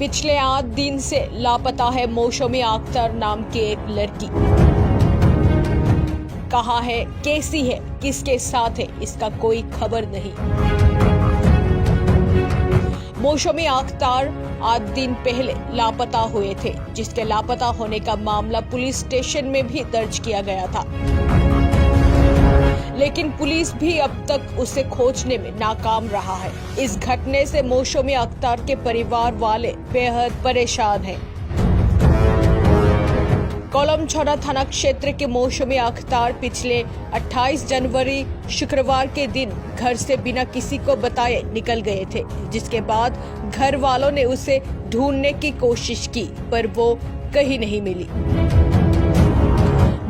पिछले 8 दिन से लापता है मौसमी अख्तर नाम की एक लड़की। कहाँ है, कैसी है, किसके साथ है, इसका कोई खबर नहीं। मौसमी अख्तर 8 दिन पहले लापता हुए थे, जिसके लापता होने का मामला पुलिस स्टेशन में भी दर्ज किया गया था, लेकिन पुलिस भी अब तक उसे खोजने में नाकाम रहा है। इस घटने से मौसमी अख्तर के परिवार वाले बेहद परेशान हैं। कोलमछड़ा थाना क्षेत्र के मौसमी अख्तर पिछले 28 जनवरी शुक्रवार के दिन घर से बिना किसी को बताए निकल गए थे, जिसके बाद घर वालों ने उसे ढूंढने की कोशिश की, पर वो कहीं नहीं मिली।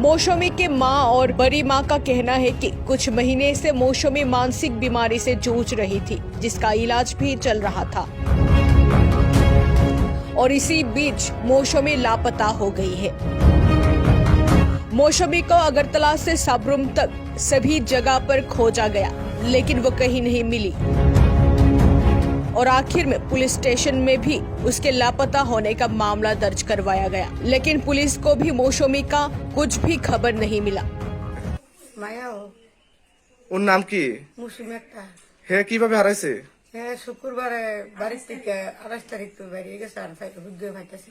मौसमी के मां और बड़ी मां का कहना है कि कुछ महीने से मौसमी मानसिक बीमारी से जूझ रही थी, जिसका इलाज भी चल रहा था, और इसी बीच मौसमी लापता हो गई है। मौसमी को अगरतला से साबरूम तक सभी जगह पर खोजा गया, लेकिन वो कहीं नहीं मिली, और आखिर में पुलिस स्टेशन में भी उसके लापता होने का मामला दर्ज करवाया गया, लेकिन पुलिस को भी मौसमी का कुछ भी खबर नहीं मिला। মায়া ওর নাম কি? মৌসুমি একটা হে কিভাবে হারাইছে? হ্যাঁ শুক্রবারে বাড়ি থেকে 28 তারিখ তো বেরিয়ে গেছে আর বুঝতে পাইতেছি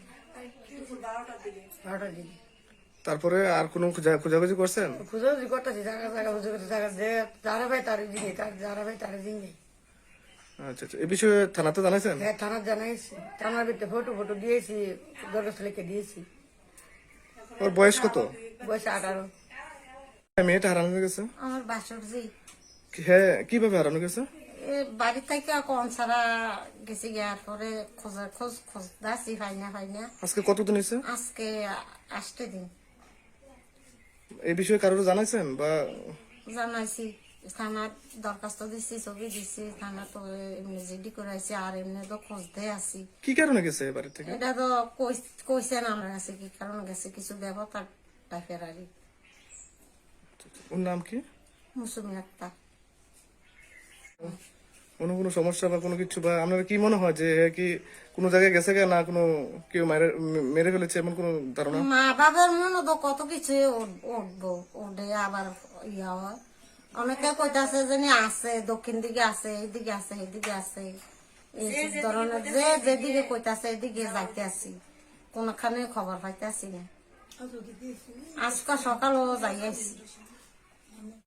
12টার দিকে। তারপরে আর কোনো খোঁজাখুঁজি করছেন? খুঁজে করতেছি জায়গা জায়গা খুঁজে করতে জায়গা যে যারা ভাই তার দিনে তার যারা ভাই তার দিনে। আচ্ছা আচ্ছা, এই বিষয়ে থানাতে জানাইছেন? হ্যাঁ থানা জানাইছি, থানার ভিতরে ফটো দিয়েছি, দরখাস্ত লিখে দিয়েছি। ওর বয়স কত? বয়স 18। মেয়েটা হারানো গেছে? আমার বাসরজি হ্যাঁ, কিভাবে হারানো গেছে? বাড়ি থেকে কোন ছাড়া গেছি, গিয়ার পরে খোঁজ দাসি পাই না। আজকে কতদিন হয়েছে? আজকে 8 দিন। এই বিষয়ে কারোর জানাইছেন বা? জানাইছি, থানার দরখাস্ত দিচ্ছি, ছবি দিচ্ছি, থানা তো এমনি জিডি করাইছি, আর এমনি তো খুঁজতে আছি। কি কারণে গেছে বাড়ি থেকে? এটা তো কইছেন আমার কাছে, কি কারণে গেছে কিছু ব্যবস্থা টাইপের আর। ওর নাম কি? মৌসুমি আক্তার। কোনো সমস্যা বা কোনো কিছু, বা আপনার কি মনে হয় যে কি কোনো জায়গায় গেছে না কোনো কেউ মেরে ফেলেছে এমন কোনো ধারণা? মা বাবার মনে তো কত কিছু উঠবো, উঠে আবার ইয়া হয়। অনেকে কইতাছে যে আছে দক্ষিণ দিকে আছে, এইদিকে আছে, এইদিকে আছে, এই ধরনের যে যেদিকে কইতাছে এদিকে যাইতে আছি, কোনখানে খবর পাইতে আসি না। আজকে সকালও যাই আছি।